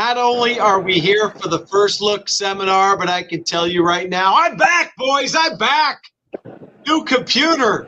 Not only are we here for the first look seminar, but I can tell you right now, I'm back, boys. I'm back. New computer.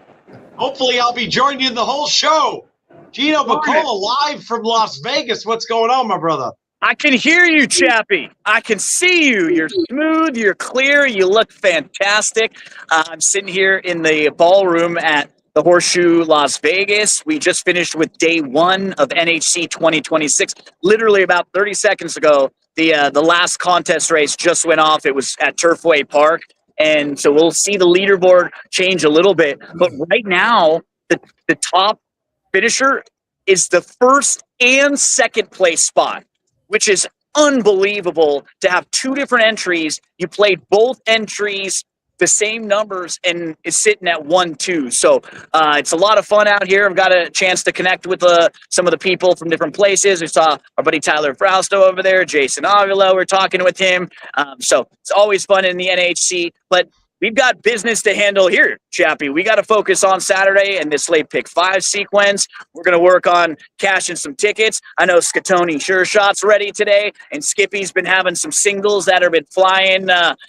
Hopefully, I'll be joining you in the whole show. Gino Bacola live from Las Vegas. What's going on, my brother? I can hear you, Chappie. I can see you. You're smooth. You're clear. You look fantastic. I'm sitting here in the ballroom at the Horseshoe Las Vegas. We just finished with day one of NHC 2026. Literally about 30 seconds ago, the last contest race just went off. It was at Turfway Park. And so we'll see the leaderboard change a little bit. But right now, the top finisher is the first and second place spot, which is unbelievable to have two different entries. You played both entries, the same numbers, and is sitting at 1-2. So it's a lot of fun out here. I've got a chance to connect with some of the people from different places. We saw our buddy Tyler Frausto over there, Jason Avila. We're talking with him. So it's always fun in the NHC. But we've got business to handle here, Chappie. We got to focus on Saturday and this late pick 5 sequence. We're going to work on cashing some tickets. I know Scatoni Sure Shot's ready today, and Skippy's been having some singles that have been flying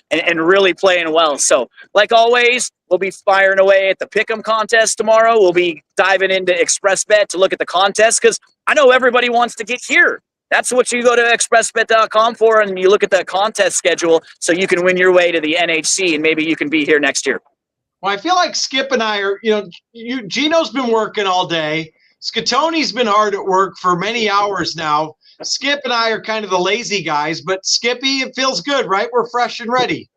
and really playing well. So, like always, we'll be firing away at the Pick'em contest tomorrow. We'll be diving into ExpressBet to look at the contest because I know everybody wants to get here. That's what you go to expressbet.com for, and you look at the contest schedule so you can win your way to the NHC, and maybe you can be here next year. Well, I feel like Skip and I are, Gino's been working all day. Scatoni's been hard at work for many hours now. Skip and I are kind of the lazy guys, but Skippy, it feels good, right? We're fresh and ready.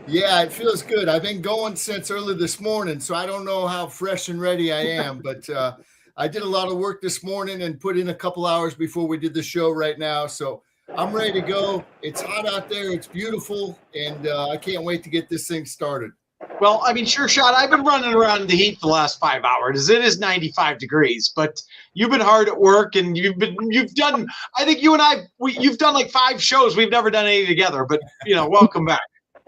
Yeah, it feels good. I've been going since early this morning, so I don't know how fresh and ready I am, but I did a lot of work this morning and put in a couple hours before we did the show right now. So I'm ready to go. It's hot out there. It's beautiful. And I can't wait to get this thing started. Well, I mean, Sure Shot, I've been running around in the heat the last 5 hours. It is 95 degrees, but you've been hard at work, and you've done, I think you and you've done like 5 shows. We've never done any together, but, welcome back.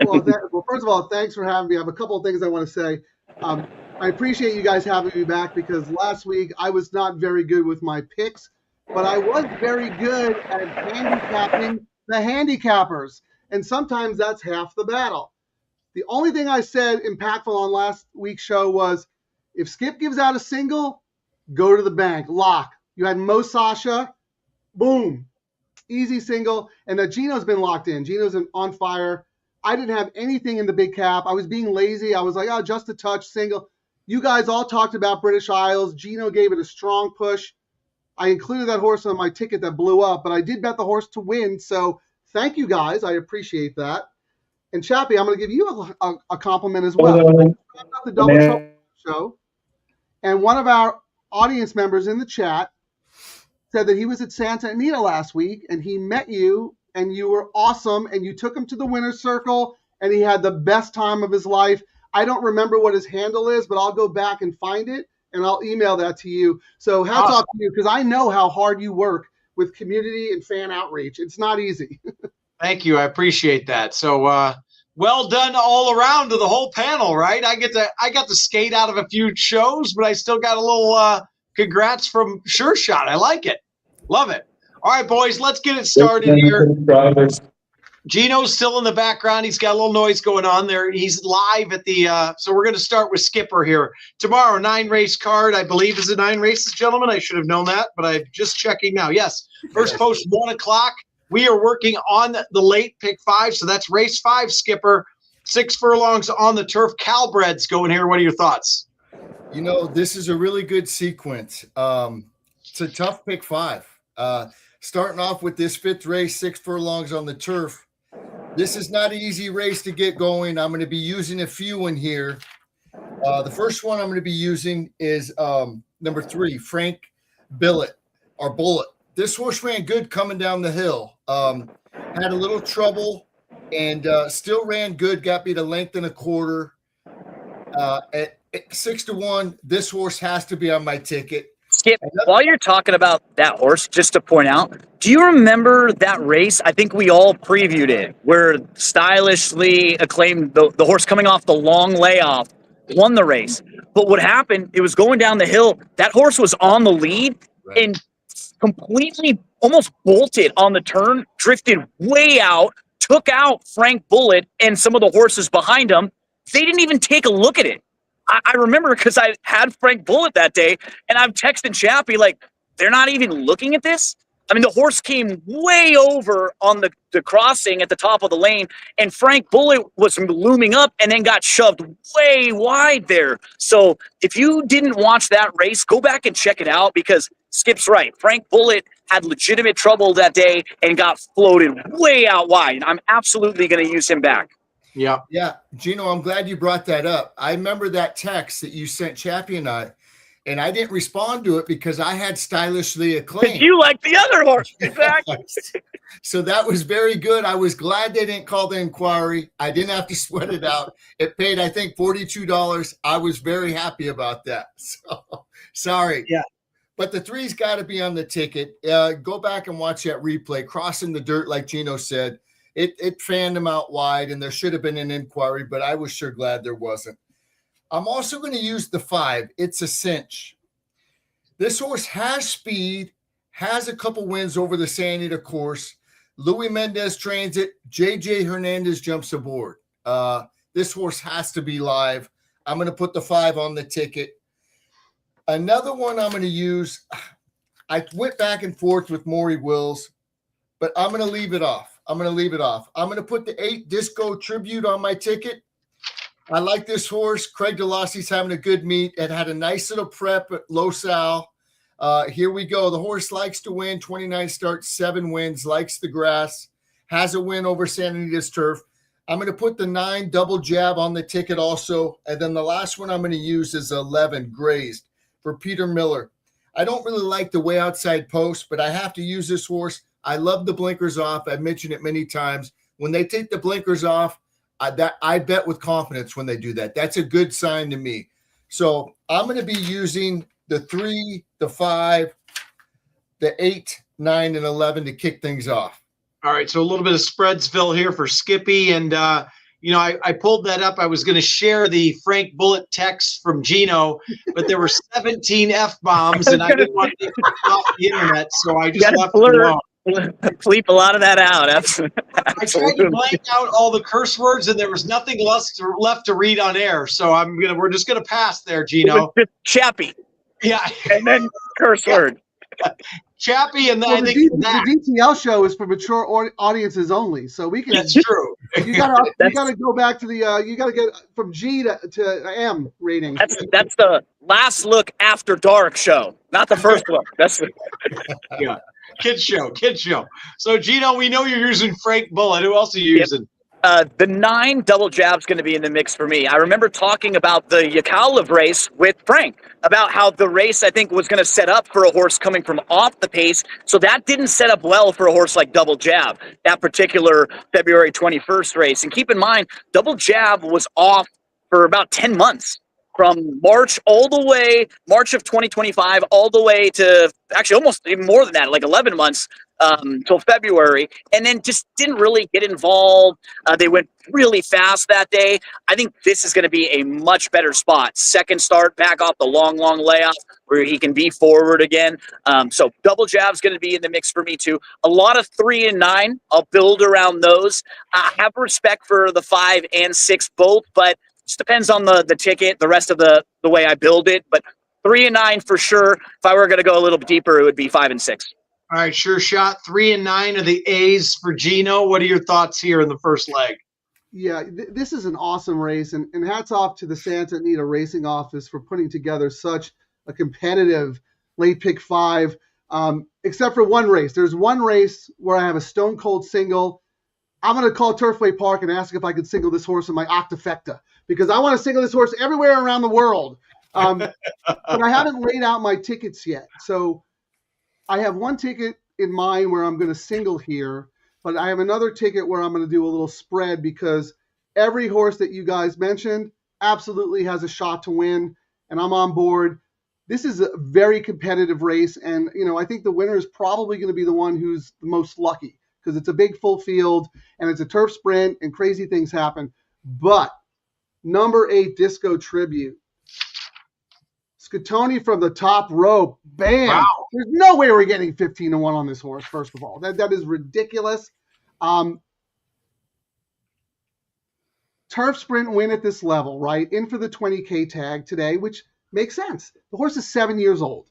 Well, first of all, thanks for having me. I have a couple of things I want to say. I appreciate you guys having me back because last week I was not very good with my picks, but I was very good at handicapping the handicappers, and sometimes that's half the battle. The only thing I said impactful on last week's show was if Skip gives out a single, go to the bank, lock. You had Mo Sasha, boom, easy single, and that Gino's been locked in. Gino's on fire. I didn't have anything in the big cap. I was being lazy. I was like, oh, just a touch, single. You guys all talked about British Isles. Gino gave it a strong push. I included that horse on my ticket that blew up, but I did bet the horse to win. So thank you guys. I appreciate that. And Chappie, I'm going to give you a compliment as well. The Double Show. And one of our audience members in the chat said that he was at Santa Anita last week and he met you and you were awesome and you took him to the winner's circle and he had the best time of his life. I don't remember what his handle is, but I'll go back and find it and I'll email that to you. So hats off to you because I know how hard you work with community and fan outreach. It's not easy. Thank you. I appreciate that. So well done all around to the whole panel, right? I got to skate out of a few shows, but I still got a little congrats from Sure Shot. I like it. Love it. All right, boys, let's get it started here. Gino's still in the background. He's got a little noise going on there. He's live at the so we're going to start with Skipper here. Tomorrow, 9-race card, I believe. Is it 9 races, gentlemen? I should have known that, but I'm just checking now. Yes, first post 1 o'clock. We are working on the late pick 5, so that's race 5, Skipper. 6 furlongs on the turf. Calbred's going here. What are your thoughts? This is a really good sequence. It's a tough pick 5. Starting off with this 5th race, 6 furlongs on the turf. This is not an easy race to get going. I'm going to be using a few in here. The first one I'm going to be using is number 3, Frank Bullet. This horse ran good coming down the hill. Had a little trouble and still ran good. Got me to length and a quarter. At 6-1, this horse has to be on my ticket. Skip, while you're talking about that horse, just to point out, do you remember that race? I think we all previewed it, where stylishly acclaimed the horse coming off the long layoff won the race. But what happened, it was going down the hill. That horse was on the lead, and completely almost bolted on the turn, drifted way out, took out Frank Bullitt and some of the horses behind him. They didn't even take a look at it. I remember because I had Frank Bullitt that day, and I'm texting Chappie like, they're not even looking at this? I mean, the horse came way over on the crossing at the top of the lane, and Frank Bullitt was looming up and then got shoved way wide there. So if you didn't watch that race, go back and check it out because Skip's right. Frank Bullitt had legitimate trouble that day and got floated way out wide. I'm absolutely going to use him back. Yeah. Yeah. Gino, I'm glad you brought that up. I remember that text that you sent Chappie and I didn't respond to it because I had Stylishly Acclaimed. You like the other horse. Exactly. So that was very good. I was glad they didn't call the inquiry. I didn't have to sweat it out. It paid, I think, $42. I was very happy about that. So sorry. Yeah. But the 3's got to be on the ticket. Go back and watch that replay. Crossing the dirt, like Gino said. It fanned him out wide, and there should have been an inquiry, but I was sure glad there wasn't. I'm also going to use the 5. It's a cinch. This horse has speed, has a couple wins over the Santa Anita course. Louis Mendez trains it. JJ Hernandez jumps aboard. This horse has to be live. I'm going to put the 5 on the ticket. Another one I'm going to use, I went back and forth with Maury Wills, but I'm going to leave it off. I'm going to put the 8 Disco Tribute on my ticket. I like this horse. Craig DeLassie's having a good meet. It had a nice little prep at Los Al. Here we go. The horse likes to win. 29 starts, 7 wins, likes the grass, has a win over Santa Anita's turf. I'm going to put the 9 Double Jab on the ticket also. And then the last one I'm going to use is 11 Grazed for Peter Miller. I don't really like the way outside post, but I have to use this horse. I love the blinkers off. I've mentioned it many times. When they take the blinkers off, I bet with confidence when they do that. That's a good sign to me. So I'm going to be using the 3, the 5, the 8, 9, and 11 to kick things off. All right. So a little bit of Spreadsville here for Skippy. And, I pulled that up. I was going to share the Frank Bullitt text from Gino, but there were 17 F-bombs, and I didn't want to get off the internet, so I just left it alone. Bleep a lot of that out. I tried to blank out all the curse words, and there was nothing left to read on air. So we're just gonna pass there, Gino. Just Chappie. Yeah, and then curse word. Chappie, and then I think the DTL show is for mature audiences only. So we can. That's true. You gotta go back to the. You gotta get from G to M rating. That's the last look after dark show, not the first look. That's yeah. Kids show. So, Gino, we know you're using Frank Bullitt. Who else are you using? The 9 Double Jab's going to be in the mix for me. I remember talking about the Yakovlev race with Frank, about how the race, I think, was going to set up for a horse coming from off the pace. So that didn't set up well for a horse like Double Jab, that particular February 21st race. And keep in mind, Double Jab was off for about 10 months. From March of 2025, all the way to actually almost even more than that, like 11 months till February, and then just didn't really get involved. They went really fast that day. I think this is going to be a much better spot. Second start back off the long layoff where he can be forward again. So Double Jab's going to be in the mix for me too. A lot of 3 and 9. I'll build around those. I have respect for the 5 and 6 both, but just depends on the ticket, the rest of the way I build it. But 3 and 9 for sure. If I were going to go a little deeper, it would be 5 and 6. All right, sure shot. 3 and 9 are the A's for Gino. What are your thoughts here in the first leg? Yeah, this is an awesome race, and hats off to the Santa Anita Racing Office for putting together such a competitive late pick 5. Except for one race. There's one race where I have a stone cold single. I'm going to call Turfway Park and ask if I could single this horse in my Octafecta, because I want to single this horse everywhere around the world. But I haven't laid out my tickets yet. So I have one ticket in mind where I'm going to single here, but I have another ticket where I'm going to do a little spread, because every horse that you guys mentioned absolutely has a shot to win, and I'm on board. This is a very competitive race, and I think the winner is probably going to be the one who's the most lucky, because it's a big full field and it's a turf sprint and crazy things happen. But number 8 Disco Tribute. Scatoni from the top rope. Bam. Wow. There's no way we're getting 15-1 on this horse, first of all. That is ridiculous. Turf sprint win at this level, right? In for the 20K tag today, which makes sense. The horse is 7 years old.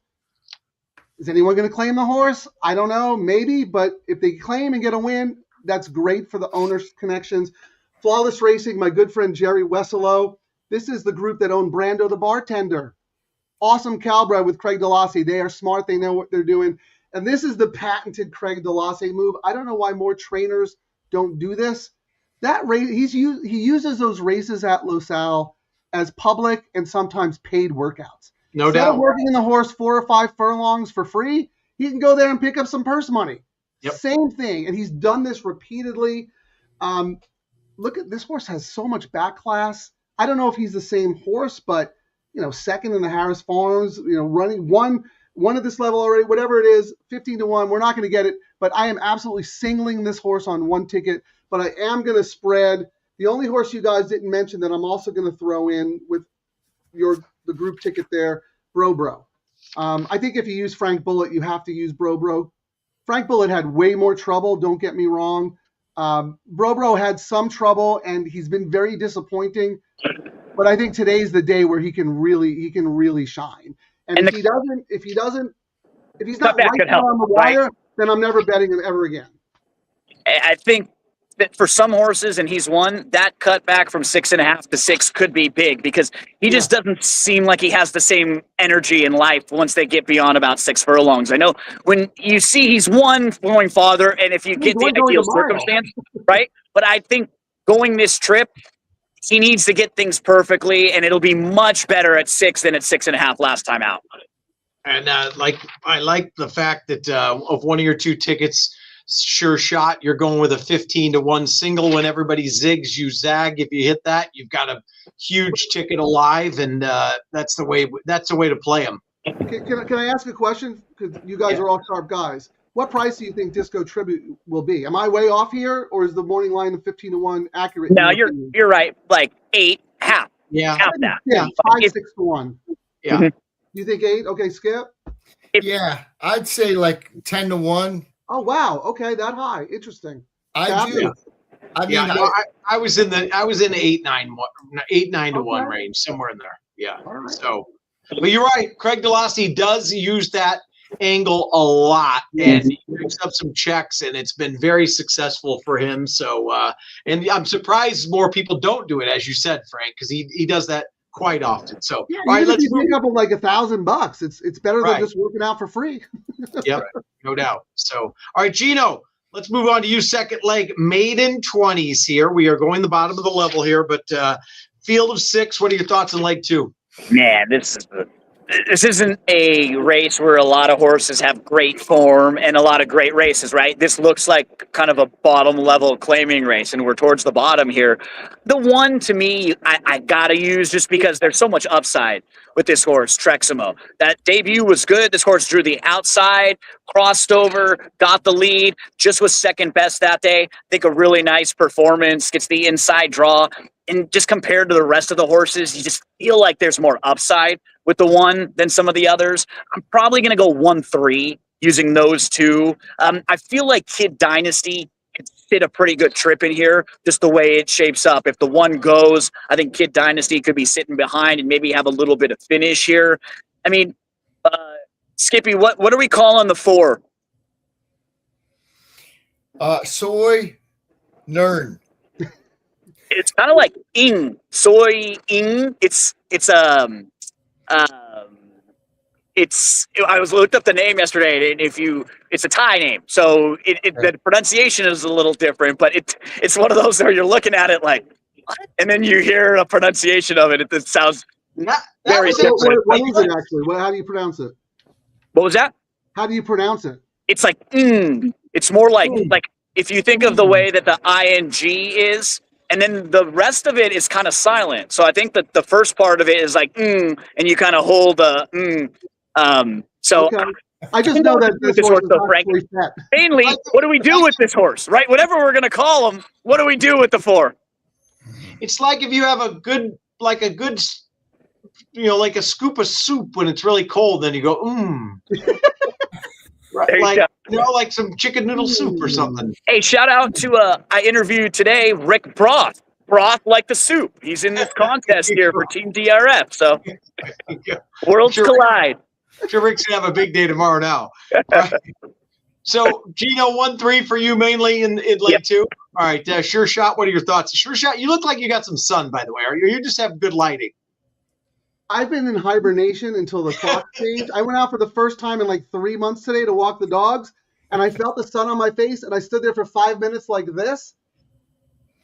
Is anyone going to claim the horse? I don't know, maybe, but if they claim and get a win, that's great for the owner's connections. Flawless Racing, my good friend Jerry Wesselow. This is the group that owned Brando the Bartender. Awesome Calbred with Craig Delassie. They are smart. They know what they're doing. And this is the patented Craig Delassie move. I don't know why more trainers don't do this. That race, he uses those races at Losail as public and sometimes paid workouts. No Instead doubt. of working in the horse 4 or 5 furlongs for free, he can go there and pick up some purse money. Yep. Same thing. And he's done this repeatedly. Look at this horse has so much back class. I don't know if he's the same horse, but second in the Harris Farms, running one at this level already, whatever it is, 15-1. We're not going to get it, but I am absolutely singling this horse on one ticket. But I am going to spread. The only horse you guys didn't mention that I'm also going to throw in with the group ticket there, Bro. I think if you use Frank Bullitt, you have to use Bro. Frank Bullitt had way more trouble. Don't get me wrong. Bro had some trouble, and he's been very disappointing. But I think today's the day where he can really shine. And if he's not right there on the wire, right, then I'm never betting him ever again. I think that for some horses, and he's one, that cut back from 6.5 to 6 could be big because he just doesn't seem like he has the same energy in life once they get beyond about 6 furlongs. I know when you see he's one going farther, and if you get the ideal circumstance, right? But I think going this trip, he needs to get things perfectly, and it'll be much better at 6 than at 6.5 last time out. And I like the fact that of one of your 2 tickets, Sure Shot, you're going with a 15-1 single. When everybody zigs, you zag. If you hit that, you've got a huge ticket alive, and that's the way to play them. Can I ask a question? Because you guys are all sharp guys. What price do you think Disco Tribute will be? Am I way off here, or is the morning line of 15-1 accurate? No, you're right. Like 8, half. Yeah, half that. Yeah, 5-6-1. Yeah. Mm-hmm. You think 8? Okay, Skip. Yeah, I'd say like 10-1. Oh wow! Okay, that high. Interesting. I do. Yeah. I mean, I was in 8-9 to 1 range, somewhere in there. Yeah. Right. So, but you're right. Craig Delassie does use that angle a lot, and he picks up some checks, and it's been very successful for him. So, and I'm surprised more people don't do it, as you said, Frank, because he does that quite often. So, yeah, all right, let's pick up like $1,000. It's better than Right. just working out for free. Yep, no doubt. So, all right, Gino, let's move on to you. Second leg, maiden 20s here. We are going the bottom of the level here, but field of 6. What are your thoughts on leg 2? Man, this isn't a race where a lot of horses have great form and a lot of great races, right? This looks like kind of a bottom level claiming race, and we're towards the bottom here. The one to me, I gotta use just because there's so much upside with this horse, Treximo. That debut was good. This horse drew the outside, crossed over, got the lead, just was second best that day. I think a really nice performance, gets the inside draw. And just compared to the rest of the horses, you just feel like there's more upside with the one than some of the others. I'm probably going to go 1-3 using those 2. I feel like Kid Dynasty could sit a pretty good trip in here, just the way it shapes up. If the one goes, I think Kid Dynasty could be sitting behind and maybe have a little bit of finish here. I mean, Skippy, what are we calling the 4? Soy Nern. It's kind of like soy ing. I was looked up the name yesterday, and it's a Thai name, so the pronunciation is a little different, but it's one of those where you're looking at it like, what? And then you hear a pronunciation of it. It sounds very different. What is it actually? How do you pronounce it? What was that? How do you pronounce it? It's like It's more like if you think of the way that the ing is. And then the rest of it is kind of silent. So I think that the first part of it is like, and you kind of hold the, So okay. I just know that this horse is Frank. Mainly, what do we do with this horse, right? Whatever we're going to call him, what do we do with the 4? It's like if you have a good like a scoop of soup when it's really cold. Then you go, right, like like some chicken noodle soup or something. Hey, shout out to I interviewed today Rick Broth. Broth like the soup. He's in this contest here for Team DRF. So worlds collide. Sure, Rick's gonna have a big day tomorrow now. Right. So, Gino, 1-3 for you mainly in lane 2. All right, Sure Shot. What are your thoughts? Sure Shot. You look like you got some sun, by the way. Or you just have good lighting. I've been in hibernation until the clock changed. I went out for the first time in like 3 months today to walk the dogs, and I felt the sun on my face, and I stood there for 5 minutes like this.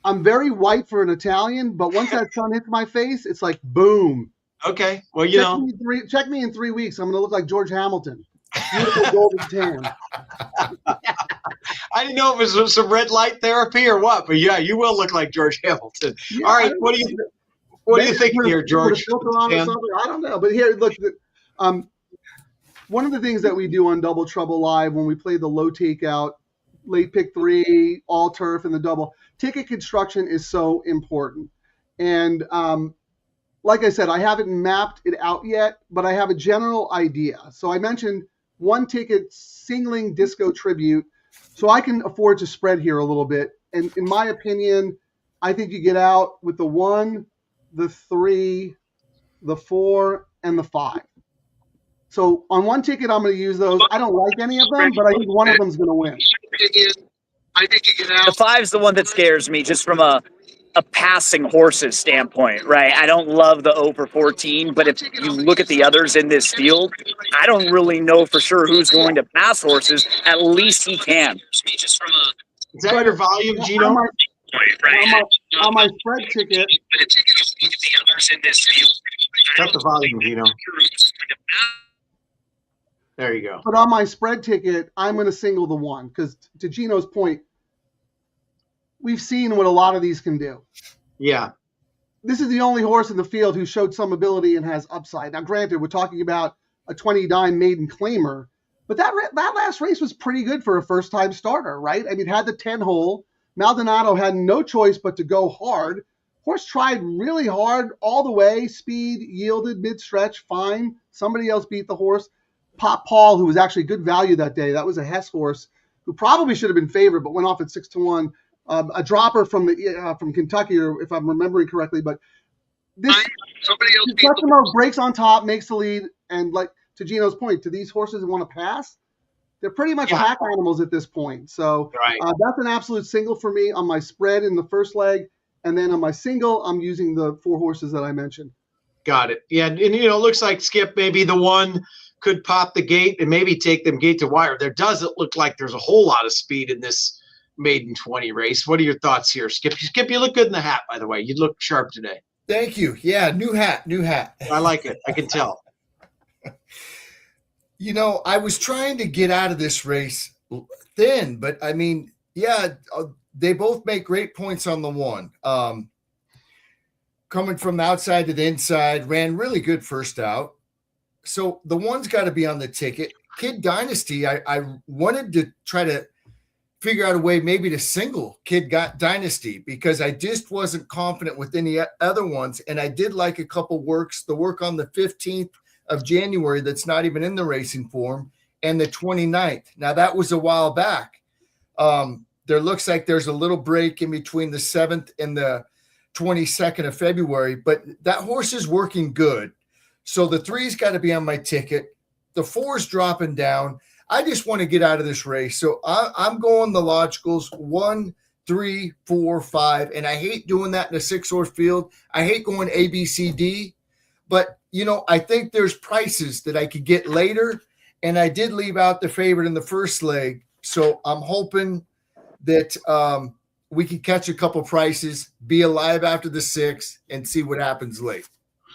I'm very white for an Italian, but once that sun hits my face, it's like boom. Okay. Well, check me in 3 weeks. I'm going to look like George Hamilton. Beautiful golden tan. I didn't know if it was some red light therapy or what, but yeah, you will look like George Hamilton. Yeah, all right, what do you think here, George? I don't know, but here, look. One of the things that we do on Double Trouble Live when we play the low takeout, late pick 3, all turf, and the double ticket construction is so important. And like I said, I haven't mapped it out yet, but I have a general idea. So I mentioned 1 ticket singling disco tribute, so I can afford to spread here a little bit. And in my opinion, I think you get out with the 1, the 3, the 4, and the 5. So on 1 ticket, I'm going to use those. I don't like any of them, but I think one of them is going to win. I think you get out. The 5's the one that scares me, just from a passing horses standpoint, right? I don't love the 0-for-14, but if you look at the others in this field, I don't really know for sure who's going to pass horses. At least he can. Is that your volume, Gino? On my spread ticket. Cut the volume, Gino. There you go. But on my spread ticket, I'm going to single the 1 because, to Gino's point, we've seen what a lot of these can do. Yeah. This is the only horse in the field who showed some ability and has upside. Now, granted, we're talking about a 20-dime maiden claimer, but that last race was pretty good for a first-time starter, right? I mean, had the 10-hole. Maldonado had no choice but to go hard. Horse tried really hard all the way. Speed, yielded, mid-stretch, fine. Somebody else beat the horse. Pop Paul, who was actually good value that day. That was a Hess horse who probably should have been favored, but went off at 6-1. A dropper from Kentucky, or if I'm remembering correctly. But this customer breaks on top, makes the lead, and like to Gino's point, to these horses who want to pass, they're pretty much pack animals at this point. So that's an absolute single for me on my spread in the first leg, and then on my single, I'm using the 4 horses that I mentioned. Got it. Yeah, and it looks like Skip maybe the 1 could pop the gate and maybe take them gate to wire. There doesn't look like there's a whole lot of speed in this maiden 20 race. What are your thoughts here, Skip? Skip, you look good in the hat, by the way. You look sharp today. Thank you. Yeah, new hat. I like it. I can tell. I was trying to get out of this race thin, but I mean, they both make great points on the 1. Coming from the outside to the inside, ran really good first out. So the 1's got to be on the ticket. Kid Dynasty, I wanted to try to figure out a way maybe to single Kid Dynasty because I just wasn't confident with any other ones. And I did like a couple works, the work on the 15th of January that's not even in the racing form, and the 29th. Now, that was a while back. There looks like there's a little break in between the 7th and the 22nd of February, but that horse is working good. So the 3's got to be on my ticket. The 4's dropping down. I just want to get out of this race. So I'm going the logicals 1, 3, 4, 5. And I hate doing that in a 6-horse field. I hate going A, B, C, D. But, I think there's prices that I could get later. And I did leave out the favorite in the first leg. So I'm hoping that we can catch a couple prices, be alive after the 6, and see what happens late.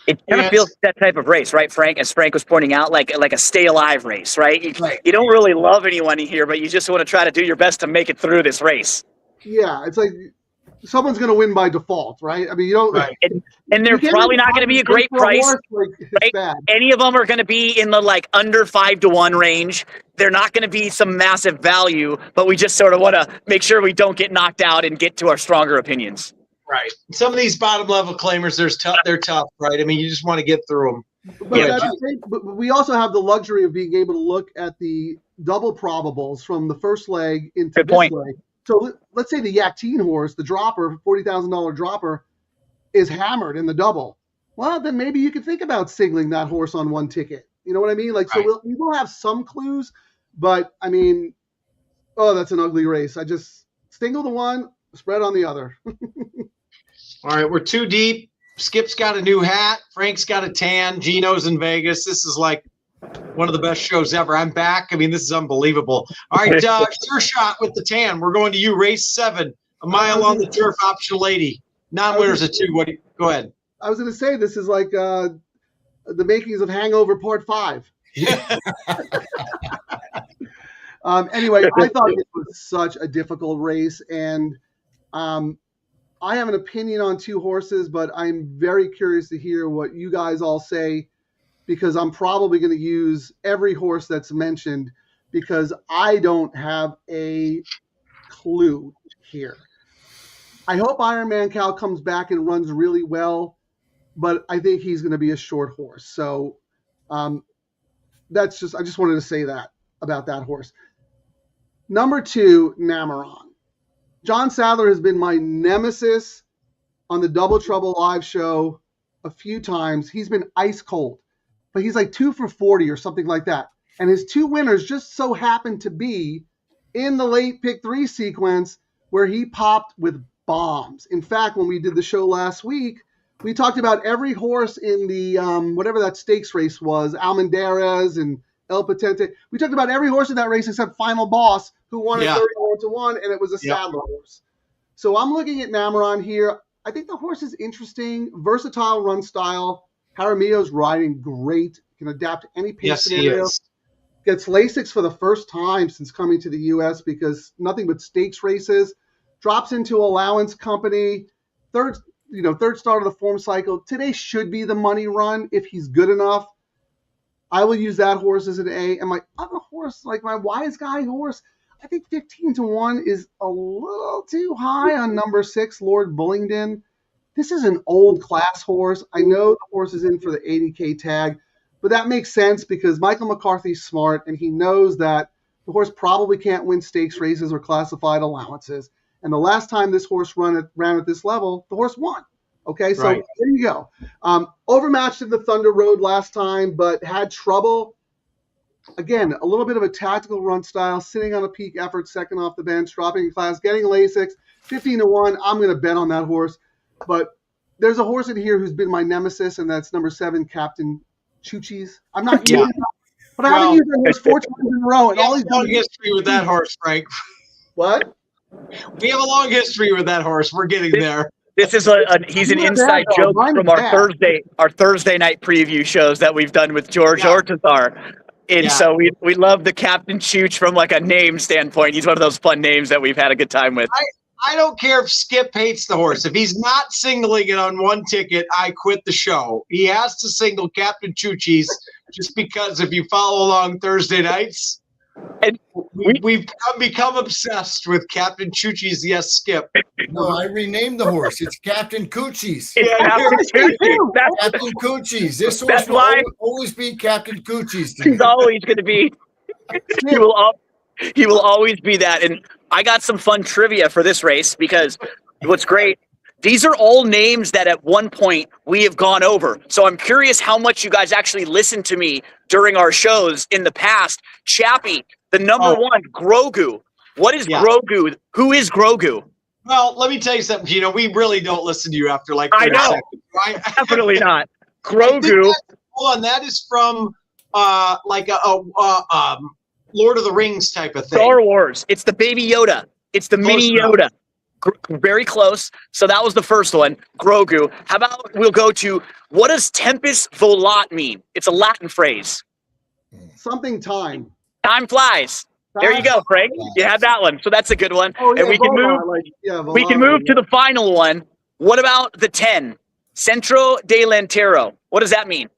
It kind of feels that type of race, right, Frank? As Frank was pointing out, like a stay alive race, right? You don't really love anyone here, but you just want to try to do your best to make it through this race. Yeah, it's like someone's going to win by default, right? I mean, you don't. Right. And they're probably not going to be a great price. Right? Any of them are going to be in the under 5-1 range. They're not going to be some massive value, but we just sort of want to make sure we don't get knocked out and get to our stronger opinions. Right. Some of these bottom level claimers, they're tough, right? I mean, you just want to get through them. But we also have the luxury of being able to look at the double probables from the first leg into this leg. So let's say the Yakteen horse, the dropper, $40,000 dropper, is hammered in the double. Well, then maybe you could think about singling that horse on one ticket. You know what I mean? Like, right. So we will have some clues, but I mean, oh, that's an ugly race. I just single the one, spread on the other. All right, we're too deep. Skip's got a new hat. Frank's got a tan. Gino's in Vegas. This is like one of the best shows ever. I'm back. I mean, this is unbelievable. All right, Sure Shot with the tan. We're going to you. Race 7, a mile on the turf, optional 80. Non-winners of 2. Go ahead. I was going to say this is like the makings of Hangover Part 5. Anyway, I thought this was such a difficult race, and I have an opinion on 2 horses, but I'm very curious to hear what you guys all say, because I'm probably going to use every horse that's mentioned because I don't have a clue here. I hope Iron Man Cal comes back and runs really well, but I think he's going to be a short horse. So I just wanted to say that about that horse. Number 2, Nameron. John Sadler has been my nemesis on the Double Trouble live show a few times. He's been ice cold, but he's like 2 for 40 or something like that. And his 2 winners just so happened to be in the late pick 3 sequence where he popped with bombs. In fact, when we did the show last week, we talked about every horse in the whatever that stakes race was, Almendarez and El Patente. We talked about every horse in that race except Final Boss, who won at 31-1, and it was a Sadler horse. So I'm looking at Nameron here. I think the horse is interesting, versatile run style. Jaramillo's riding great, can adapt to any pace scenario. He is. Gets Lasix for the first time since coming to the U.S. because nothing but stakes races. Drops into allowance company. Third start of the form cycle. Today should be the money run if he's good enough. I will use that horse as an A. And my other horse, like my wise guy horse, I think 15-1 is a little too high on number 6, Lord Bullingdon. This is an old class horse. I know the horse is in for the 80K tag, but that makes sense because Michael McCarthy's smart and he knows that the horse probably can't win stakes races or classified allowances. And the last time this horse ran at this level, the horse won. Okay, so There you go. Overmatched in the Thunder Road last time, but had trouble. Again, a little bit of a tactical run style, sitting on a peak effort, second off the bench, dropping in class, getting Lasix, 15-1. I'm going to bet on that horse. But there's a horse in here who's been my nemesis, and that's number 7, Captain Chuchis. I'm not using him, but I haven't used that horse 4 times in a row. And we have a long history with that horse, Frank. What? We have a long history with that horse. We're getting there. This is he's an inside joke from our Thursday night preview shows that we've done with George Ortazar. And so we love the Captain Chooch from like a name standpoint. He's one of those fun names that we've had a good time with. I don't care if Skip hates the horse. If he's not singling it on one ticket, I quit the show. He has to single Captain Choochis just because if you follow along Thursday nights, and we've become obsessed with Captain Choochis. Yes, Skip. No, I renamed the horse. It's Captain Coochies. Yeah, Captain Coochies. This horse will always be Captain Coochies. He's always going to be. He will always be that. And I got some fun trivia for this race because what's great, these are all names that at one point we have gone over. So I'm curious how much you guys actually listened to me during our shows in the past. Chappie, the number 1, Grogu. What is Grogu? Who is Grogu? Well, let me tell you something. We really don't listen to you after like 30 seconds. Right? Definitely not. Grogu. Hold on, that is from like a Lord of the Rings type of thing. Star Wars. It's the baby Yoda. It's the mini Yoda. Very close. So that was the first one, Grogu. How about we'll go to, what does Tempus Volat mean? It's a Latin phrase. Something time. Time flies. There you go, Frank. You had that one. So that's a good one. Oh, yeah, and we can move to the final one. What about the 10? Centro Delantero. What does that mean?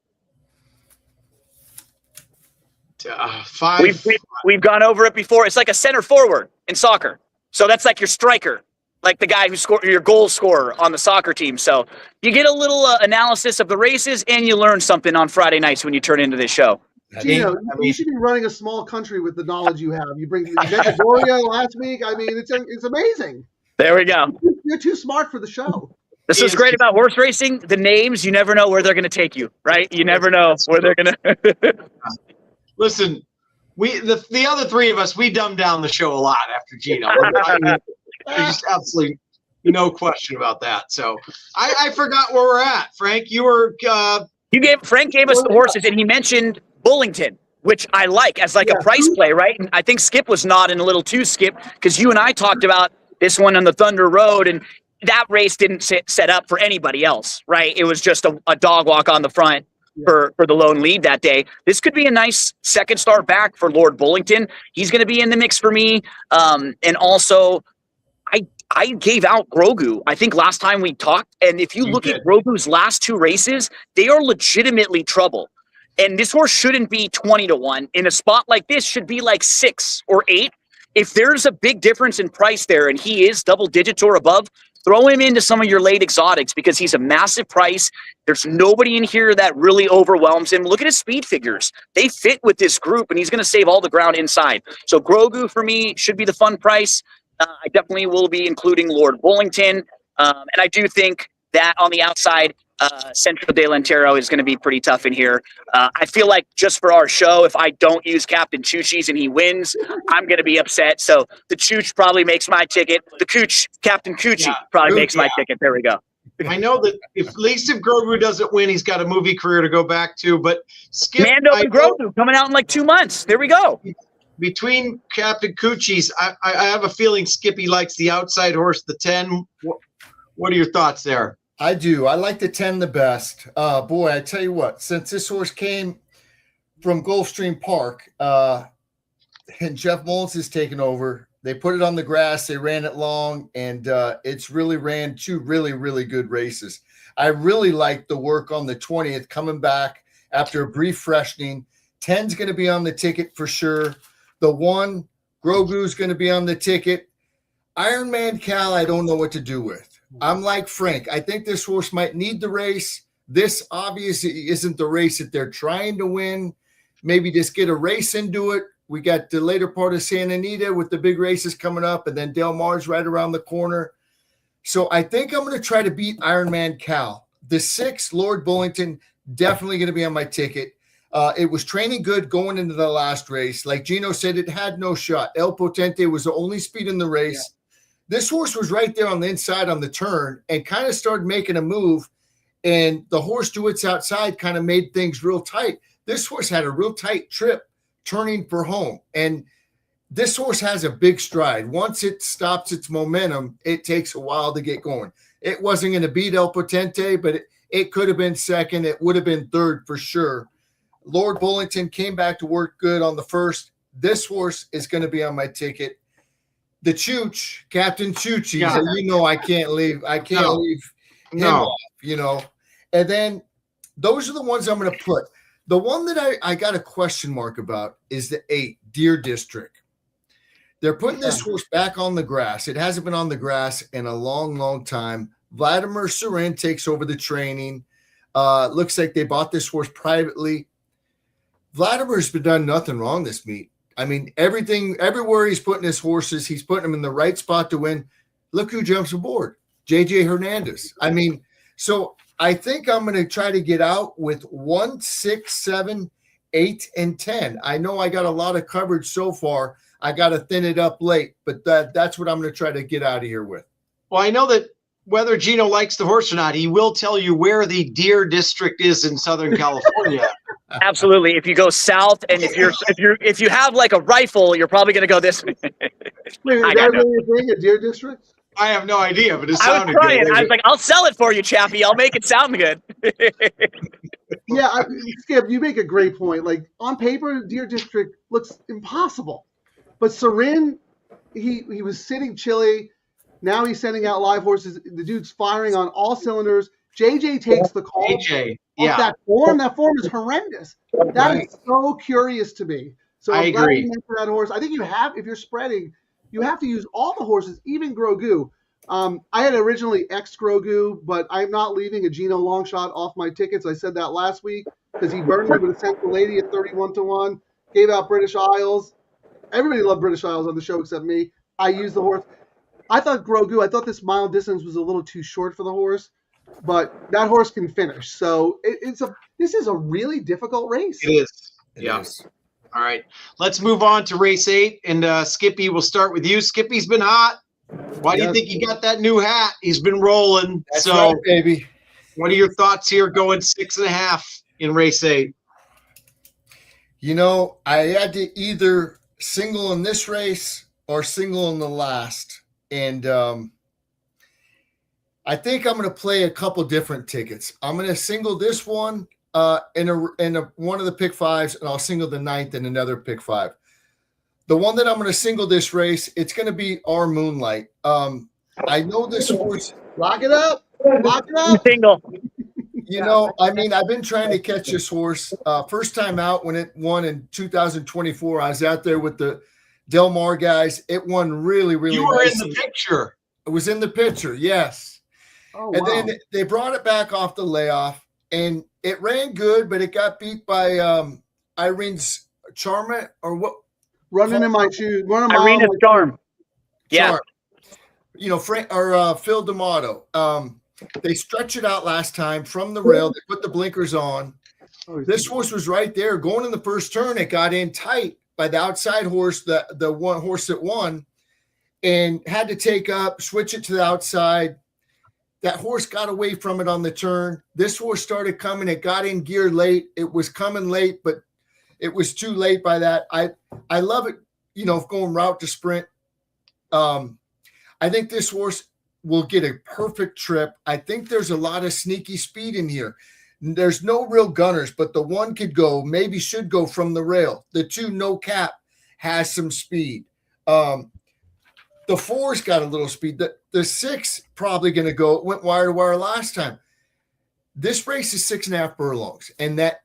5. We've gone over it before. It's like a center forward in soccer. So that's like your striker. like the guy who scored your goal scorer on the soccer team. So you get a little analysis of the races, and you learn something on Friday nights when you turn into this show. Gino, you should be running a small country with the knowledge you have. You bring Vendoria last week. I mean, it's amazing. There we go. You're too smart for the show. This is great about horse racing. The names, you never know where they're going to take you, right? You never know where they're going to. Listen, the other three of us, we dumbed down the show a lot after Gino. There's just absolutely no question about that. So I forgot where we're at. Frank, you were Frank gave us the horses, and he mentioned Bullington, which I like as like a price play, right? And I think Skip was nodding a little too, Skip, because you and I talked about this one on the Thunder Road, and that race didn't set up for anybody else, right? It was just a dog walk on the front for the lone lead that day. This could be a nice second start back for Lord Bullington. He's going to be in the mix for me. And also, I gave out Grogu, I think, last time we talked. And if you look at Grogu's last two races, they are legitimately trouble. And this horse shouldn't be 20-1. In a spot like this, should be like 6 or 8. If there's a big difference in price there and he is double digits or above, throw him into some of your late exotics because he's a massive price. There's nobody in here that really overwhelms him. Look at his speed figures. They fit with this group, and he's going to save all the ground inside. So Grogu, for me, should be the fun price. I definitely will be including Lord Bullington. And I do think that on the outside, Centro de Lantero is going to be pretty tough in here. I feel like just for our show, if I don't use Captain Choochies and he wins, I'm going to be upset. So the Chooch probably makes my ticket. The Cooch, Captain Coochie, probably makes my ticket. There we go. I know that at least if Grogu doesn't win, he's got a movie career to go back to. But Skip, Mando and Grogu coming out in like 2 months. There we go. Between Captain Coochies, I have a feeling Skippy likes the outside horse, the 10. What are your thoughts there? I do. I like the 10 the best. Boy, I tell you what, since this horse came from Gulfstream Park and Jeff Mullins has taken over, they put it on the grass, they ran it long, and it's really ran 2 really, really good races. I really like the work on the 20th coming back after a brief freshening. 10's going to be on the ticket for sure. The 1, Grogu's going to be on the ticket. Ironman Cal, I don't know what to do with. I'm like Frank. I think this horse might need the race. This obviously isn't the race that they're trying to win. Maybe just get a race into it. We got the later part of Santa Anita with the big races coming up, and then Del Mar's right around the corner. So I think I'm going to try to beat Ironman Cal. The 6, Lord Bullington, definitely going to be on my ticket. It was training good going into the last race. Like Gino said, it had no shot. El Potente was the only speed in the race. Yeah. This horse was right there on the inside on the turn and kind of started making a move, and the horse to its outside kind of made things real tight. This horse had a real tight trip turning for home, and this horse has a big stride. Once it stops its momentum, it takes a while to get going. It wasn't going to beat El Potente, but it could have been second. It would have been third for sure. Lord Bullington came back to work good on the first. This horse is going to be on my ticket. The Chooch, Captain Choochie, you know I can't leave. I can't leave him off, you know. And then those are the ones I'm going to put. The one that I got a question mark about is the 8, Deer District. They're putting this horse back on the grass. It hasn't been on the grass in a long, long time. Vladimir Surin takes over the training. Looks like they bought this horse privately. Vladimir's been done nothing wrong this meet. I mean, everywhere he's putting his horses, he's putting them in the right spot to win. Look who jumps aboard, JJ Hernandez. I mean, so I think I'm going to try to get out with 1, 6, 7, 8, and 10. I know I got a lot of coverage so far. I got to thin it up late, but that's what I'm going to try to get out of here with. Well, I know that whether Gino likes the horse or not, he will tell you where the Deer District is in Southern California. Absolutely. If you go south, and if you have like a rifle, you're probably going to go this way. Wait, is that really a Deer District? I have no idea, but it sounded good. good. I was like, I'll sell it for you, Chappie. I'll make it sound good. Yeah, Skip, you make a great point. Like on paper, Deer District looks impossible, but Surin, he was sitting chilly. Now he's sending out live horses. The dude's firing on all cylinders. JJ takes the call. JJ, yeah. That form is horrendous. That is so curious to me. So I agree. For that horse. I think if you're spreading, you have to use all the horses, even Grogu. I had originally X Grogu, but I'm not leaving a Geno long shot off my tickets. I said that last week because he burned me with a Central Lady at 31-1, gave out British Isles. Everybody loved British Isles on the show except me. I used the horse. I thought Grogu, I thought this mile distance was a little too short for the horse, but that horse can finish. So this is a really difficult race. It is. It Yeah. is. All right. Let's move on to race 8. And Skippy, we'll start with you. Skippy's been hot. Why do you think he got that new hat? He's been rolling. That's right, baby. What are your thoughts here going 6.5 in race 8? You know, I had to either single in this race or single in the last. And I think I'm going to play a couple different tickets. I'm going to single this one in one of the pick fives, and I'll single the 9th in another pick 5. The one that I'm going to single this race, it's going to be Our Moonlight. I know this horse. Lock it up. Lock it up. Single. You know, I mean, I've been trying to catch this horse. First time out when it won in 2024, I was out there with the Del Mar guys. It won really, really You were nicely. in the picture. It was in the picture, yes. Oh, And wow. then they brought it back off the layoff, and it ran good, but it got beat by Irene's Charma or what? Running in my shoes. Run a mile Arena's in my Charm. Yeah. Charm. You know, Phil D'Amato. They stretched it out last time from the rail. They put the blinkers on. shoes. This horse was right there going in the first turn. It got in tight by the outside horse, the one horse that won, and had to take up, switch it to the outside. That horse got away from it on the turn. This horse started coming. It got in gear late. It was coming late, but it was too late by that. I love it, you know, going route to sprint. I think this horse will get a perfect trip. I think there's a lot of sneaky speed in here. There's no real gunners, but the one could go, maybe should go from the rail. The 2 no cap has some speed. The 4's got a little speed. The 6 probably going to go. It went wire to wire last time. This race is 6.5 furlongs, and that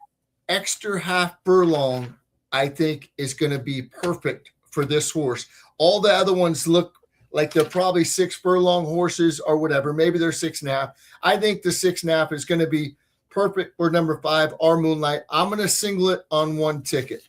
extra half furlong, I think, is going to be perfect for this horse. All the other ones look like they're probably 6 furlong horses or whatever. Maybe they're 6.5. I think the 6.5 is going to be perfect for number 5, Our Moonlight. I'm going to single it on one ticket.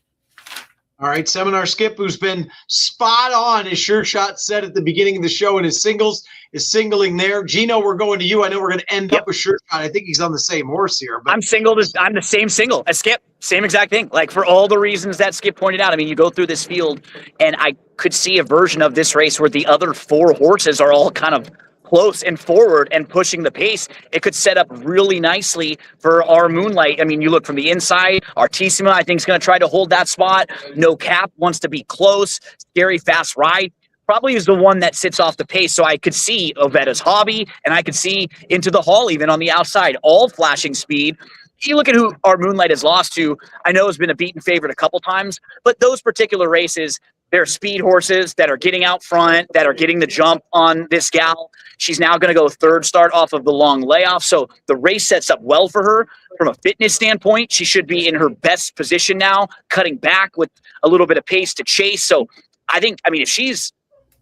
All right, Seminar Skip, who's been spot on, as Sure Shot said at the beginning of the show in his singles, is singling there. Gino, we're going to you. I know we're going to end up with Sure Shot. I think he's on the same horse here. But I'm single. I'm the same single as Skip. Same exact thing. Like for all the reasons that Skip pointed out. I mean, you go through this field, and I could see a version of this race where the other 4 horses are all kind of close and forward and pushing the pace. It could set up really nicely for Our Moonlight. I mean, you look from the inside. Artissima, I think, is going to try to hold that spot. No Cap wants to be close. Scary Fast Ride probably is the one that sits off the pace. So I could see Ovetta's Hobby, and I could see Into the Hall even on the outside, all flashing speed. You look at who Our Moonlight has lost to. I know has been a beaten favorite a couple times, but those particular races, they're speed horses that are getting out front, that are getting the jump on this gal. She's now going to go 3rd start off of the long layoff. So the race sets up well for her from a fitness standpoint. She should be in her best position now, cutting back with a little bit of pace to chase. So I think, I mean, if she's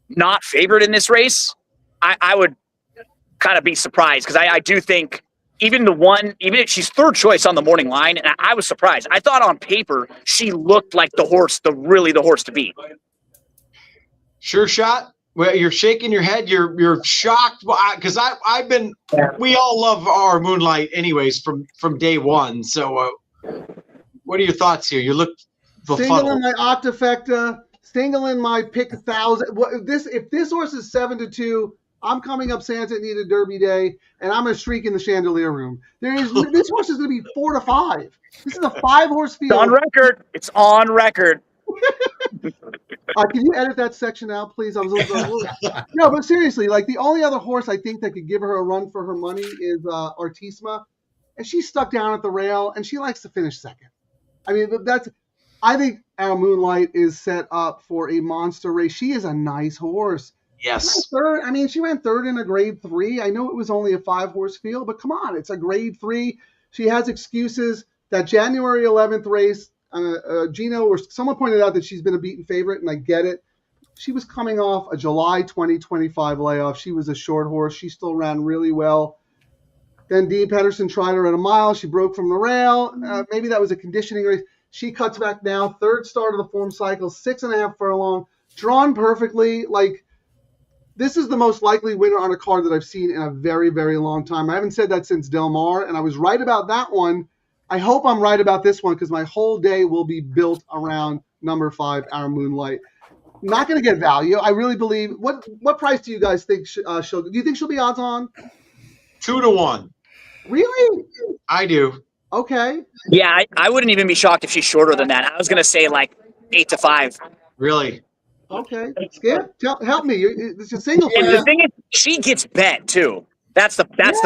not favored in this race, I would kind of be surprised because I do think even if she's 3rd choice on the morning line, and I was surprised. I thought on paper she looked like the horse to beat. Sure Shot, well, you're shaking your head. You're shocked because we all love Our Moonlight anyways from day one. So what are your thoughts here? You look Single in my Octafecta, single in my pick 1,000. If this horse is 7-2, I'm coming up Santa Anita Derby Day, and I'm going to streak in the chandelier room. This horse is going to be 4-5. This is a 5-horse field. It's on record. It's on record. Can you edit that section out, please? No, but seriously, like the only other horse I think that could give her a run for her money is Artissima, and she's stuck down at the rail, and she likes to finish 2nd. I mean, I think Our Moonlight is set up for a monster race. She is a nice horse. Yes. Third. I mean, she ran 3rd in a grade 3. I know it was only a 5-horse field, but come on, it's a grade 3. She has excuses. That January 11th race, Gino or someone pointed out that she's been a beaten favorite, and I get it. She was coming off a July 2025 layoff. She was a short horse. She still ran really well. Then Dean Pedersen tried her at a mile. She broke from the rail. Maybe that was a conditioning race. She cuts back now. Third start of the form cycle, 6.5 furlong, drawn perfectly. Like, this is the most likely winner on a card that I've seen in a very, very long time. I haven't said that since Del Mar, and I was right about that one. I hope I'm right about this one because my whole day will be built around number 5, Our Moonlight. Not going to get value. I really believe. What price do you guys think she'll? Do you think she'll be odds on? 2 to 1. Really? I do. Okay. Yeah, I wouldn't even be shocked if she's shorter than that. I was going to say like 8 to 5. Really? Okay. Skip, help me. It's a single for And you. the thing is, she gets bet too. That's the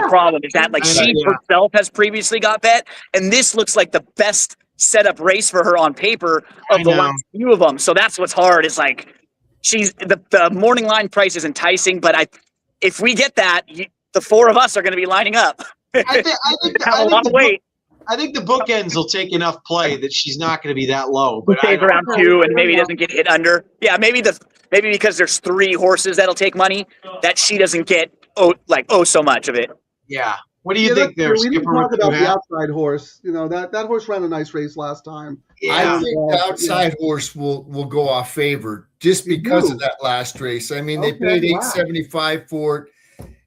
problem. Is that like she Yeah. herself has previously got bet, and this looks like the best setup race for her on paper of the last few of them. So that's what's hard. Is like she's the morning line price is enticing, but if we get that, the 4 of us are going to be lining up. I think Have a lot of weight. I think the bookends will take enough play that she's not going to be that low. But Stays around 2 and maybe doesn't get hit under. Yeah, maybe because there's 3 horses that'll take money, that she doesn't get so much of it. Yeah. What do you think there, We didn't Skipper? talk about the outside horse. You know, that horse ran a nice race last time. Yeah. I think the outside horse will go off favored just because of that last race. I mean, they paid $875 for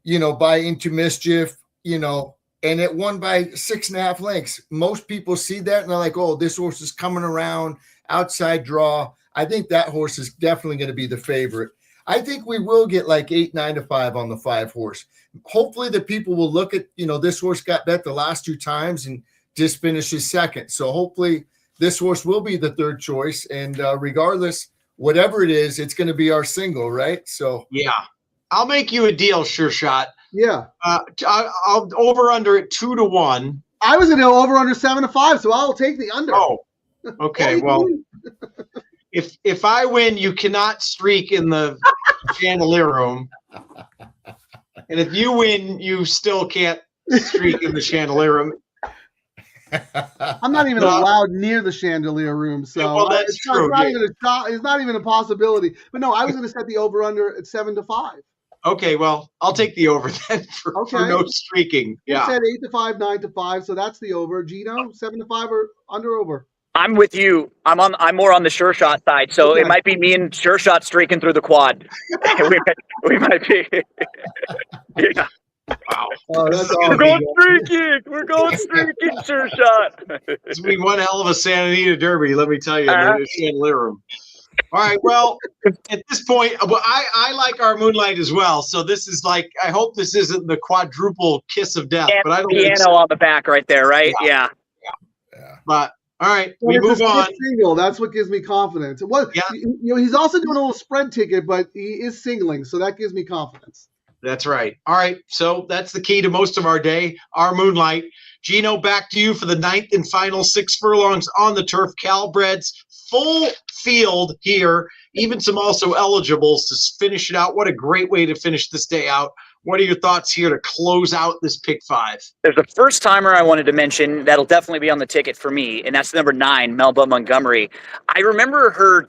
it, by Into Mischief, and it won by 6.5 lengths. Most people see that and they're like, oh, this horse is coming around, outside draw. I think that horse is definitely going to be the favorite. I think we will get like 8, 9 to 5 on the 5 horse. Hopefully the people will look at, this horse got bet the last 2 times and just finishes second. So hopefully this horse will be the third choice. And regardless, whatever it is, it's going to be our single, right? So yeah, I'll make you a deal, Sure Shot. Yeah. I'll over under it 2 to 1. I was going to go over under 7 to 5, so I'll take the under. Oh, okay. Well, if I win, you cannot streak in the chandelier room. And if you win, you still can't streak in the chandelier room. I'm not even allowed near the chandelier room, so that's true. It's not even a possibility. But no, I was going to set the over under at 7 to 5. Okay, well, I'll take the over then for no streaking. You Yeah. said 8 to 5, 9 to 5, so that's the over. Gino, 7 to 5 or under over? I'm with you. I'm more on the Sure Shot side, so it might be me and Sure Shot streaking through the quad. we might be. Yeah. Wow. Oh, that's We're going streaking. We're going streaking, Sure Shot. It's been one hell of a Santa Anita Derby, let me tell you, in the chandelier room. All right, well, at this point, I like Our Moonlight as well. So this is like, I hope this isn't the quadruple kiss of death. But I don't think piano on the back right there, right? Yeah. But all right, we move on. Single. That's what gives me confidence. He's also doing a little spread ticket, but he is singling, so that gives me confidence. That's right. All right, so that's the key to most of our day, Our Moonlight. Gino, back to you for the 9th and final 6 furlongs on the turf. Calbreds, full field here, even some also eligibles to finish it out. What a great way to finish this day out. What are your thoughts here to close out this pick 5? There's a first timer I wanted to mention that'll definitely be on the ticket for me, and that's number 9, Melba Montgomery. I remember her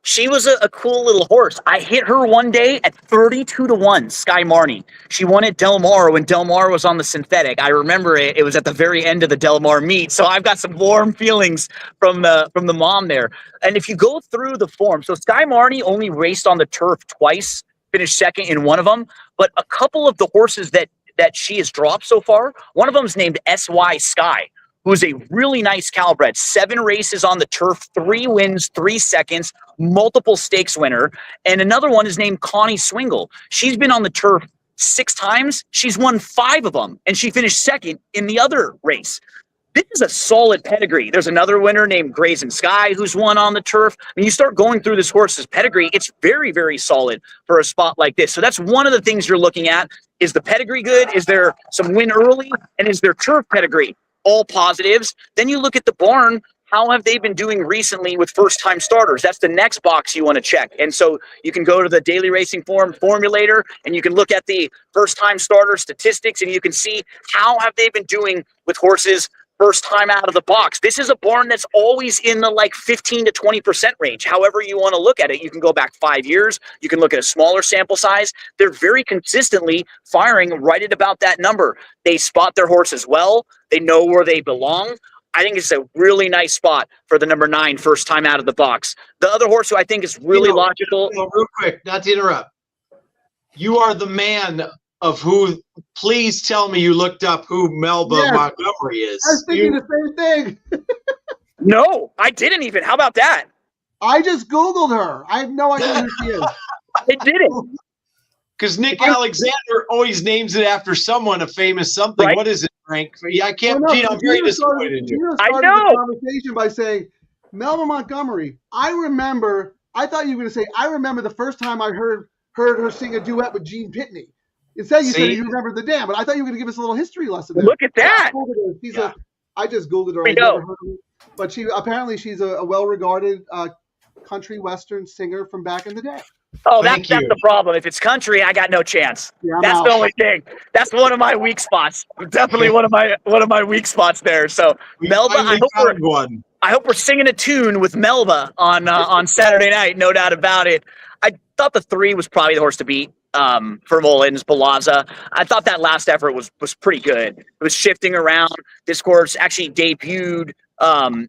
she was a cool little horse. I hit her one day at 32 to 1, Sky Marnie. She won at Del Mar when Del Mar was on the synthetic. I remember it was at the very end of the Del Mar meet. So I've got some warm feelings from the mom there. And if you go through the form, so Sky Marnie only raced on the turf twice, finished second in one of them, but a couple of the horses that she has dropped so far, one of them is named SY Sky, who's a really nice Calbred. 7 races on the turf, 3 wins, 3 seconds, multiple stakes winner. And another one is named Connie Swingle. She's been on the turf 6 times. She's won 5 of them, and she finished second in the other race. This is a solid pedigree. There's another winner named Brazen Sky who's won on the turf. When you start going through this horse's pedigree, it's very, very solid for a spot like this. So that's one of the things you're looking at. Is the pedigree good? Is there some win early? And is there turf pedigree? All positives. Then you look at the barn. How have they been doing recently with first-time starters? That's the next box you want to check. And so you can go to the Daily Racing Form formulator, and you can look at the first-time starter statistics, and you can see how have they been doing with horses first time out of the box. This is a barn that's always in the like 15 to 20% range. However you want to look at it, you can go back 5 years. You can look at a smaller sample size. They're very consistently firing right at about that number. They spot their horses well. They know where they belong. I think it's a really nice spot for the number 9 first time out of the box. The other horse who I think is really logical. Real quick, not to interrupt. You are the man of who. Please tell me you looked up who Melba Montgomery is. I was thinking the same thing. No, I didn't even. How about that? I just Googled her. I have no idea who she is. I didn't. Because Nick Alexander always names it after someone, a famous something. Right. What is it, Frank? Yeah, I can't. Gene, I'm very disappointed in you. I know. The conversation by saying Melba Montgomery. I thought you were going to say. I remember the first time I heard her sing a duet with Gene Pitney. Instead, you said you remembered the dam, but I thought you were going to give us a little history lesson. Look at that. I just Googled her. I never heard of her. But she's a well-regarded country western singer from back in the day. Oh, that's the problem. If it's country, I got no chance. Yeah, that's the only thing. That's one of my weak spots. Definitely one of my weak spots there. So Melba, I hope we're singing a tune with Melba on Saturday night. No doubt about it. I thought the 3 was probably the horse to beat for Mullins, Balaza. I thought that last effort was pretty good. It was shifting around. This horse actually debuted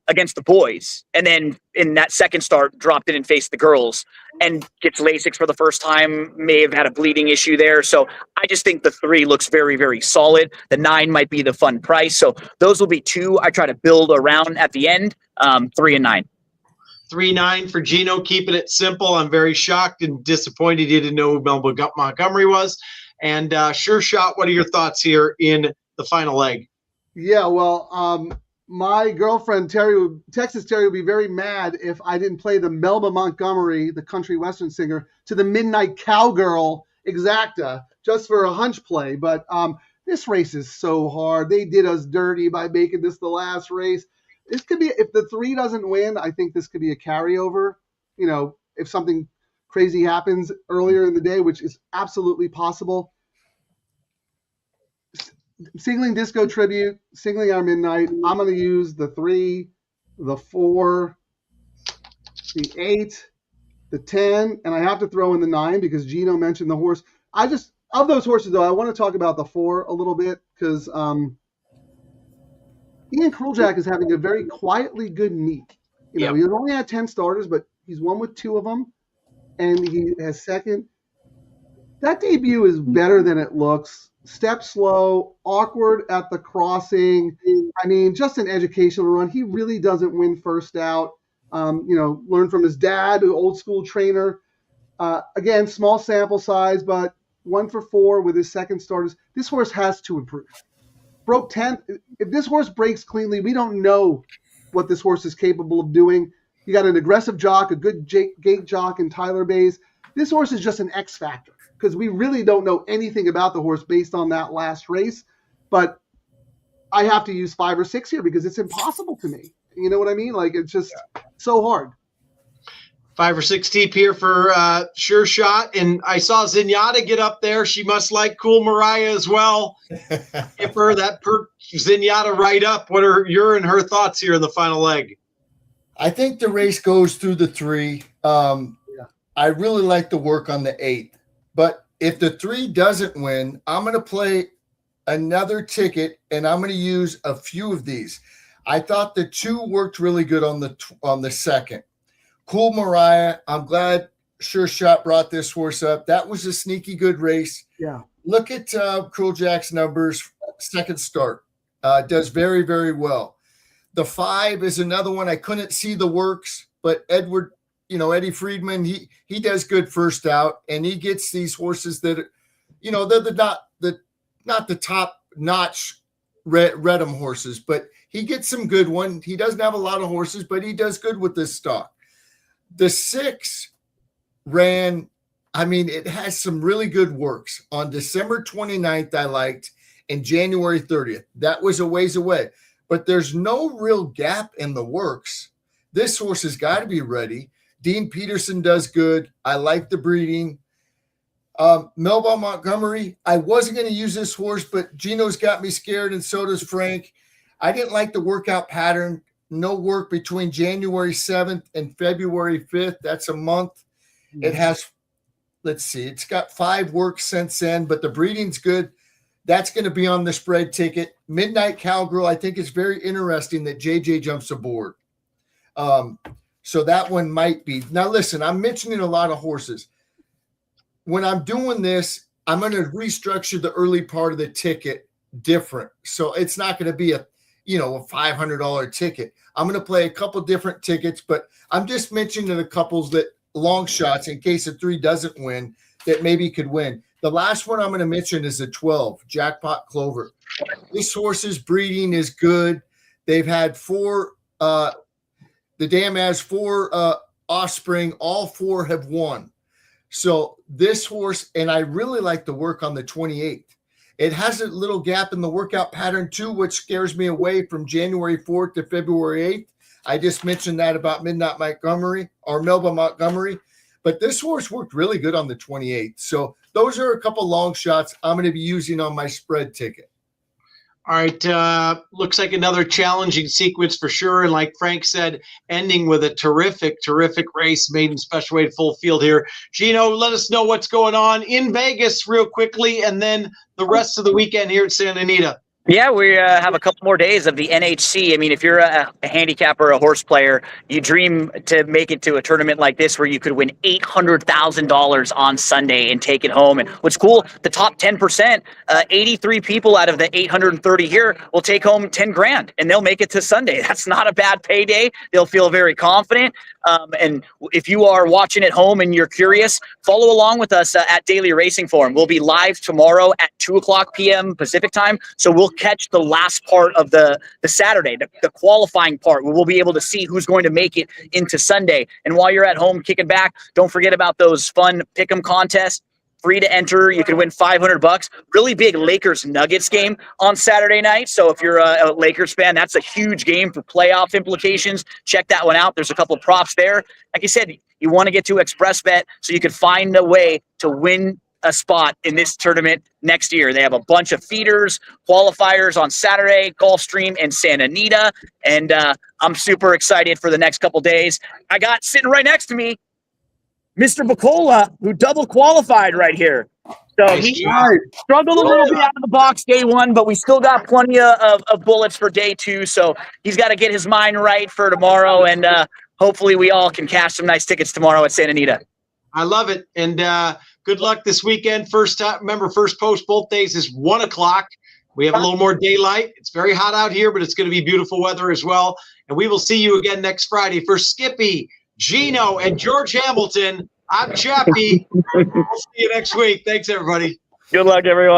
against the boys, and then in that second start dropped it and faced the girls and gets Lasix for the first time. May have had a bleeding issue there. So I just think the 3 looks very, very solid. The 9 might be the fun price. So those will be 2 I try to build around at the end. 3 and 9. 3-9 for Gino, keeping it simple. I'm very shocked and disappointed you didn't know who Melba Montgomery was. And Sure Shot, what are your thoughts here in the final leg? Yeah, well, my girlfriend Texas Terry would be very mad if I didn't play the Melba Montgomery, the country western singer, to the Midnight Cowgirl exacta just for a hunch play. But this race is so hard. They did us dirty by making this the last race. This could be, if the 3 doesn't win, I think this could be a carryover. You know, if something crazy happens earlier in the day, which is absolutely possible. Singling Disco Tribute, singling our Midnight. I'm going to use the 3, the 4, the 8, the 10, and I have to throw in the 9 because Gino mentioned the horse. Of those horses, though, I want to talk about the 4 a little bit because Ian Kruljack is having a very quietly good meet. He only had 10 starters, but he's won with 2 of them, and he has second. That debut is better than it looks. Step slow, awkward at the crossing. I mean, just an educational run. He really doesn't win first out. Learn from his dad, an old school trainer. Again, small sample size, but 1 for 4 with his second starters. This horse has to improve. Broke 10th. If this horse breaks cleanly, we don't know what this horse is capable of doing. You got an aggressive jock, a good gate jock in Tyler Bays. This horse is just an X factor because we really don't know anything about the horse based on that last race. But I have to use 5 or 6 here because it's impossible to me. You know what I mean? Like, it's just so hard. 5 or 6 deep here for Sure Shot. And I saw Zenyatta get up there. She must like Cool Mariah as well. Give her that Zenyatta right up. What are your and her thoughts here in the final leg? I think the race goes through the 3. I really like the work on the 8. But if the 3 doesn't win, I'm going to play another ticket, and I'm going to use a few of these. I thought the 2 worked really good on the second. Cool Mariah, I'm glad Sure Shot brought this horse up. That was a sneaky good race. Yeah. Look at Kruljack's numbers. Second start. Does very, very well. The 5 is another one. I couldn't see the works, but Eddie Friedman, he does good first out, and he gets these horses that, they're not the top notch Redham horses, but he gets some good one. He doesn't have a lot of horses, but he does good with this stock. The 6 ran, it has some really good works. On December 29th, I liked, and January 30th. That was a ways away. But there's no real gap in the works. This horse has got to be ready. Dean Peterson does good. I like the breeding. Melba Montgomery, I wasn't going to use this horse, but Gino's got me scared, and so does Frank. I didn't like the workout pattern. No work between January 7th and February 5th. That's a month. It has, let's see, it's got 5 works since then, but the breeding's good. That's going to be on the spread ticket. Midnight Cowgirl, I think it's very interesting that JJ jumps aboard. So that one might be. Now, listen, I'm mentioning a lot of horses. When I'm doing this, I'm going to restructure the early part of the ticket different. So it's not going to be a $500 ticket. I'm going to play a couple different tickets, but I'm just mentioning the couples that long shots in case a 3 doesn't win that maybe could win. The last one I'm going to mention is a 12, Jackpot Clover. This horse's breeding is good. They've had 4, the dam has 4 offspring. All 4 have won. So this horse, and I really like the work on the 28th. It has a little gap in the workout pattern too, which scares me away from January 4th to February 8th. I just mentioned that about Midnight Montgomery or Melba Montgomery, but this horse worked really good on the 28th. So those are a couple long shots I'm going to be using on my spread ticket. All right. Looks like another challenging sequence for sure. And like Frank said, ending with a terrific race, maiden special weight full field here. Gino, let us know what's going on in Vegas real quickly, and then the rest of the weekend here at Santa Anita. Yeah, we have a couple more days of the NHC. I mean, if you're a handicapper or a horse player, you dream to make it to a tournament like this where you could win $800,000 on Sunday and take it home. And what's cool, the top 10%, 83 people out of the 830 here will take home 10 grand and they'll make it to Sunday. That's not a bad payday. They'll feel very confident. And if you are watching at home and you're curious, follow along with us at Daily Racing Forum. We'll be live tomorrow at 2:00 p.m. Pacific time. So we'll catch the last part of the Saturday, the qualifying part, where we'll be able to see who's going to make it into Sunday. And while you're at home kicking back, don't forget about those fun pick'em contests. Free to enter. You can win $500. Really big Lakers Nuggets game on Saturday night. So if you're a Lakers fan, that's a huge game for playoff implications. Check that one out. There's a couple of props there. Like I said, you want to get to ExpressBet so you can find a way to win a spot in this tournament next year. They have a bunch of feeders, qualifiers on Saturday, Gulfstream and Santa Anita. And I'm super excited for the next couple days. I got sitting right next to me Mr. Bacola, who double qualified right here. So he struggled a little bit out of the box day 1, but we still got plenty of bullets for day 2. So he's got to get his mind right for tomorrow. And hopefully we all can cash some nice tickets tomorrow at Santa Anita. I love it. And good luck this weekend. First time, remember, first post both days is 1 o'clock. We have a little more daylight. It's very hot out here, but it's going to be beautiful weather as well. And we will see you again next Friday. For Skippy, Gino, and George Hamilton, I'm Chappie. We'll see you next week. Thanks, everybody. Good luck, everyone.